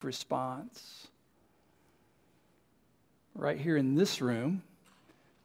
response. Right here in this room,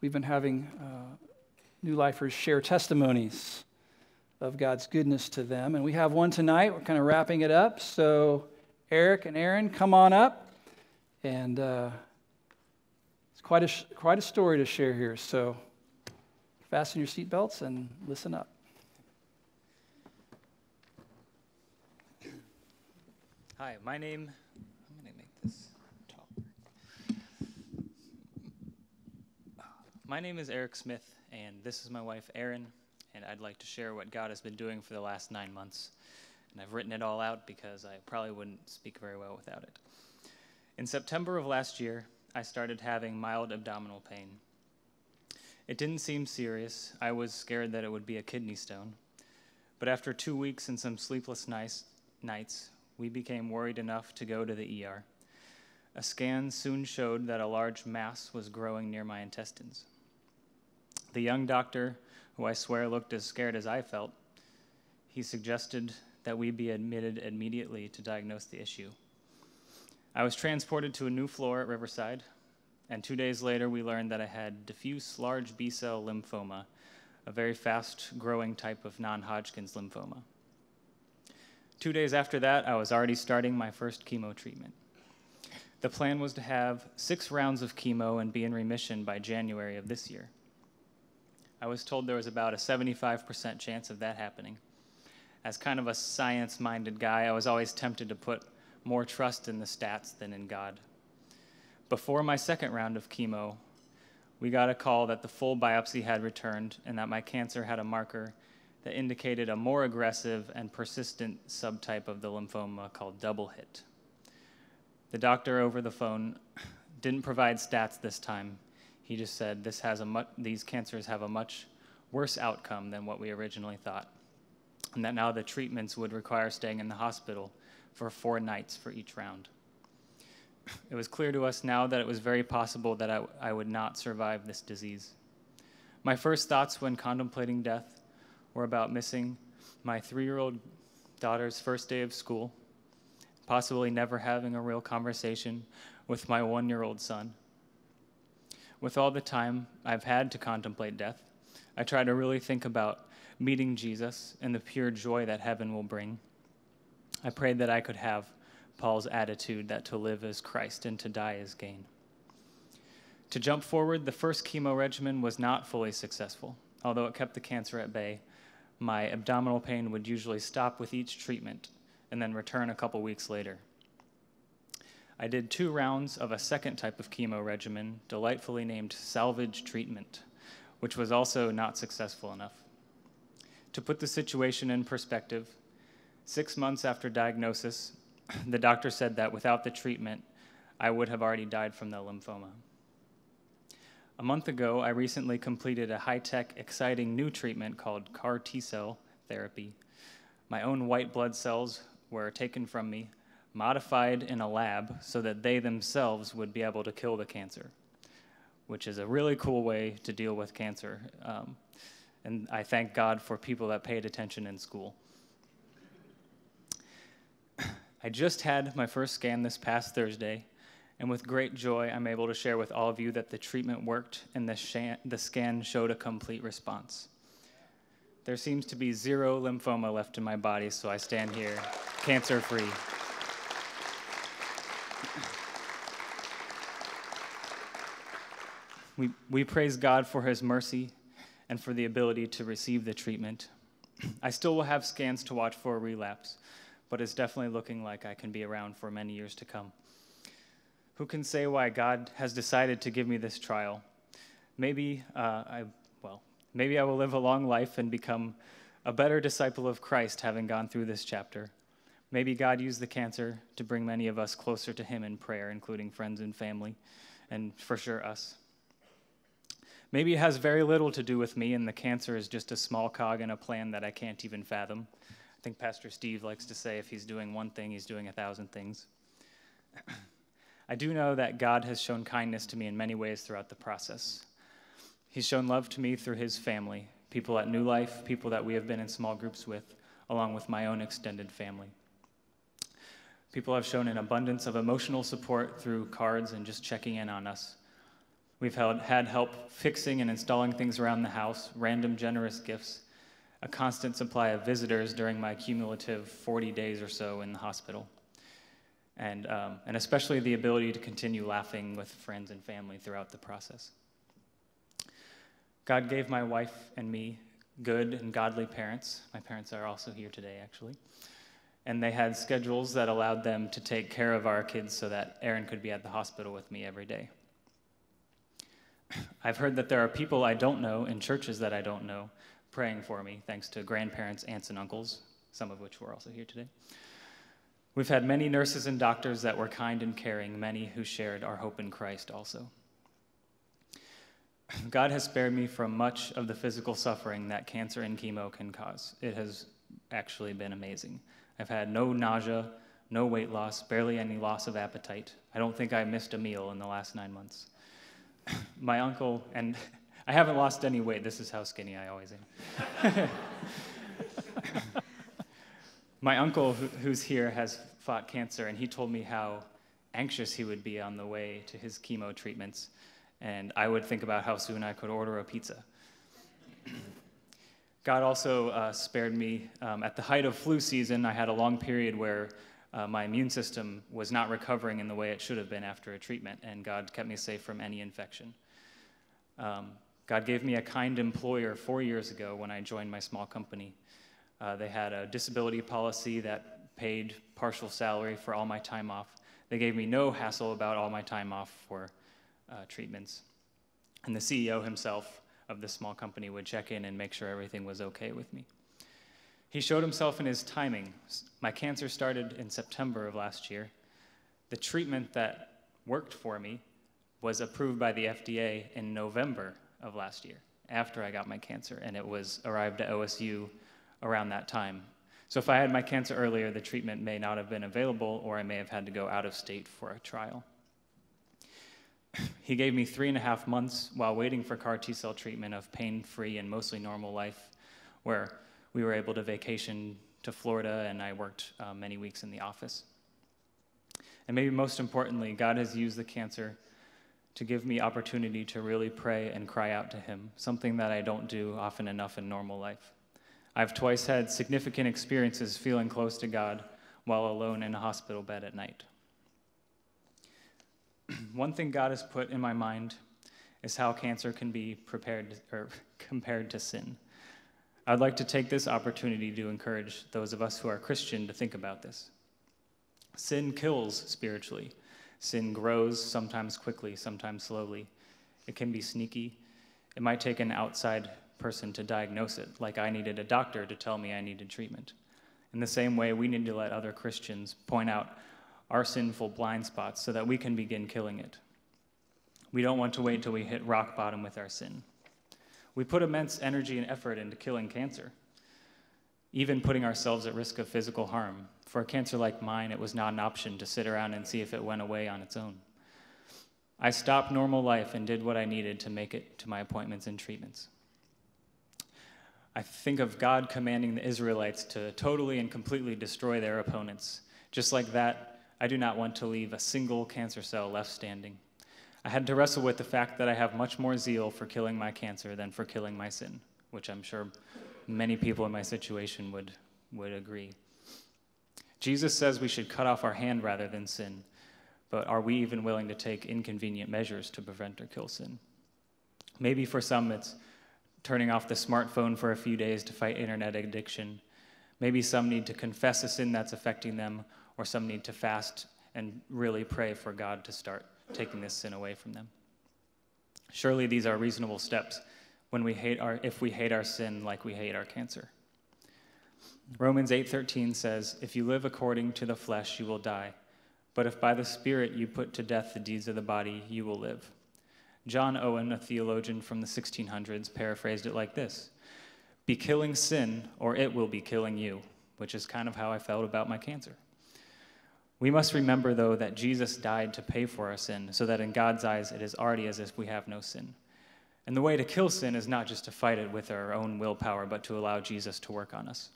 we've been having New Lifers share testimonies of God's goodness to them. And we have one tonight. We're kind of wrapping it up. So Eric and Aaron, come on up. And it's quite a story to share here. So fasten your seatbelts and listen up. Hi, I'm going to make this taller. My name is Eric Smith, and this is my wife, Erin, and I'd like to share what God has been doing for the last 9 months. And I've written it all out because I probably wouldn't speak very well without it. In September of last year, I started having mild abdominal pain. It didn't seem serious. I was scared that it would be a kidney stone. But after 2 weeks and some sleepless nights, we became worried enough to go to the ER. A scan soon showed that a large mass was growing near my intestines. The young doctor, who I swear looked as scared as I felt, he suggested that we be admitted immediately to diagnose the issue. I was transported to a new floor at Riverside, and 2 days later we learned that I had diffuse large B-cell lymphoma, a very fast-growing type of non-Hodgkin's lymphoma. 2 days after that, I was already starting my first chemo treatment. The plan was to have 6 rounds of chemo and be in remission by January of this year. I was told there was about a 75% chance of that happening. As kind of a science-minded guy, I was always tempted to put more trust in the stats than in God. Before my second round of chemo, we got a call that the full biopsy had returned and that my cancer had a marker that indicated a more aggressive and persistent subtype of the lymphoma called double hit. The doctor over the phone didn't provide stats this time. He just said these cancers have a much worse outcome than what we originally thought, and that now the treatments would require staying in the hospital for 4 nights for each round. It was clear to us now that it was very possible that I would not survive this disease. My first thoughts when contemplating death were about missing my 3-year-old daughter's first day of school, possibly never having a real conversation with my 1-year-old son. With all the time I've had to contemplate death, I try to really think about meeting Jesus and the pure joy that heaven will bring. I prayed that I could have Paul's attitude that to live is Christ and to die is gain. To jump forward, the first chemo regimen was not fully successful. Although it kept the cancer at bay, my abdominal pain would usually stop with each treatment and then return a couple weeks later. I did 2 rounds of a second type of chemo regimen, delightfully named salvage treatment, which was also not successful enough. To put the situation in perspective, 6 months after diagnosis, the doctor said that without the treatment, I would have already died from the lymphoma. A month ago, I recently completed a high-tech, exciting new treatment called CAR T-cell therapy. My own white blood cells were taken from me, modified in a lab so that they themselves would be able to kill the cancer, which is a really cool way to deal with cancer. And I thank God for people that paid attention in school. I just had my first scan this past Thursday, and with great joy, I'm able to share with all of you that the treatment worked and the scan showed a complete response. There seems to be 0 lymphoma left in my body, so I stand here cancer-free. We praise God for his mercy and for the ability to receive the treatment. I still will have scans to watch for a relapse, but it's definitely looking like I can be around for many years to come. Who can say why God has decided to give me this trial? Maybe I will live a long life and become a better disciple of Christ having gone through this chapter. Maybe God used the cancer to bring many of us closer to him in prayer, including friends and family, and for sure us. Maybe it has very little to do with me, and the cancer is just a small cog in a plan that I can't even fathom. I think Pastor Steve likes to say if he's doing one thing, he's doing 1,000 things. I do know that God has shown kindness to me in many ways throughout the process. He's shown love to me through his family, people at New Life, people that we have been in small groups with, along with my own extended family. People have shown an abundance of emotional support through cards and just checking in on us. We've had help fixing and installing things around the house, random generous gifts, a constant supply of visitors during my cumulative 40 days or so in the hospital, and especially the ability to continue laughing with friends and family throughout the process. God gave my wife and me good and godly parents. My parents are also here today, actually. And they had schedules that allowed them to take care of our kids so that Aaron could be at the hospital with me every day. I've heard that there are people I don't know in churches that I don't know praying for me, thanks to grandparents, aunts, and uncles, some of which were also here today. We've had many nurses and doctors that were kind and caring, many who shared our hope in Christ also. God has spared me from much of the physical suffering that cancer and chemo can cause. It has actually been amazing. I've had no nausea, no weight loss, barely any loss of appetite. I don't think I missed a meal in the last 9 months. My uncle, and I haven't lost any weight. This is how skinny I always am. My uncle, who's here, has fought cancer, and he told me how anxious he would be on the way to his chemo treatments, and I would think about how soon I could order a pizza. God also spared me. At the height of flu season, I had a long period where my immune system was not recovering in the way it should have been after a treatment, and God kept me safe from any infection. God gave me a kind employer 4 years ago when I joined my small company. They had a disability policy that paid partial salary for all my time off. They gave me no hassle about all my time off for treatments. And the CEO himself of this small company would check in and make sure everything was okay with me. He showed himself in his timing. My cancer started in September of last year. The treatment that worked for me was approved by the FDA in November of last year, after I got my cancer, and it was arrived at OSU around that time. So if I had my cancer earlier, the treatment may not have been available, or I may have had to go out of state for a trial. He gave me 3.5 months while waiting for CAR T-cell treatment of pain-free and mostly normal life, where we were able to vacation to Florida, and I worked many weeks in the office. And maybe most importantly, God has used the cancer to give me opportunity to really pray and cry out to him, something that I don't do often enough in normal life. I've twice had significant experiences feeling close to God while alone in a hospital bed at night. One thing God has put in my mind is how cancer can be compared to sin. I'd like to take this opportunity to encourage those of us who are Christian to think about this. Sin kills spiritually. Sin grows, sometimes quickly, sometimes slowly. It can be sneaky. It might take an outside person to diagnose it, like I needed a doctor to tell me I needed treatment. In the same way, we need to let other Christians point out our sinful blind spots so that we can begin killing it. We don't want to wait till we hit rock bottom with our sin. We put immense energy and effort into killing cancer, even putting ourselves at risk of physical harm. For a cancer like mine, it was not an option to sit around and see if it went away on its own. I stopped normal life and did what I needed to make it to my appointments and treatments. I think of God commanding the Israelites to totally and completely destroy their opponents. Just like that, I do not want to leave a single cancer cell left standing. I had to wrestle with the fact that I have much more zeal for killing my cancer than for killing my sin, which I'm sure many people in my situation would agree. Jesus says we should cut off our hand rather than sin, but are we even willing to take inconvenient measures to prevent or kill sin? Maybe for some it's turning off the smartphone for a few days to fight internet addiction. Maybe some need to confess a sin that's affecting them, or some need to fast and really pray for God to start taking this sin away from them. Surely these are reasonable steps if we hate our sin like we hate our cancer. Romans 8:13 says, "If you live according to the flesh, you will die. But if by the Spirit you put to death the deeds of the body, you will live." John Owen, a theologian from the 1600s, paraphrased it like this: "Be killing sin, or it will be killing you," which is kind of how I felt about my cancer. We must remember, though, that Jesus died to pay for our sin, so that in God's eyes it is already as if we have no sin. And the way to kill sin is not just to fight it with our own willpower, but to allow Jesus to work on us.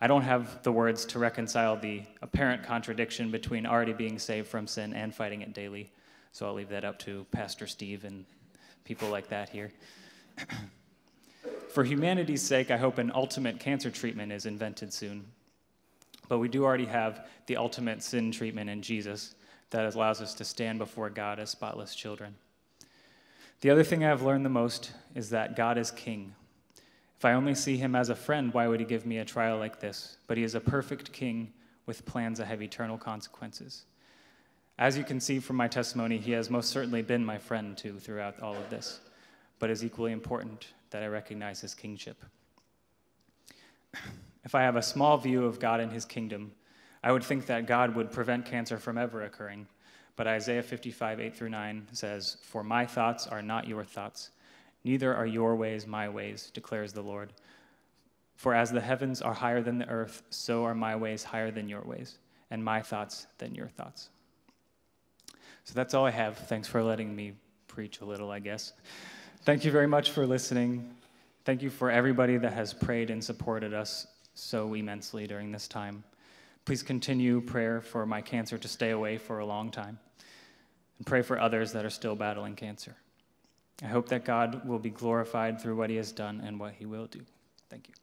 I don't have the words to reconcile the apparent contradiction between already being saved from sin and fighting it daily, so I'll leave that up to Pastor Steve and people like that here. For humanity's sake, I hope an ultimate cancer treatment is invented soon. But we do already have the ultimate sin treatment in Jesus that allows us to stand before God as spotless children. The other thing I've learned the most is that God is king. If I only see him as a friend, why would he give me a trial like this? But he is a perfect king with plans that have eternal consequences. As you can see from my testimony, he has most certainly been my friend too throughout all of this, but it is equally important that I recognize his kingship. If I have a small view of God and his kingdom, I would think that God would prevent cancer from ever occurring. But Isaiah 55, 8-9 says, "For my thoughts are not your thoughts, neither are your ways my ways, declares the Lord. For as the heavens are higher than the earth, so are my ways higher than your ways, and my thoughts than your thoughts." So that's all I have. Thanks for letting me preach a little, I guess. Thank you very much for listening. Thank you for everybody that has prayed and supported us so immensely during this time. Please continue prayer for my cancer to stay away for a long time, and pray for others that are still battling cancer. I hope that God will be glorified through what he has done and what he will do. Thank you.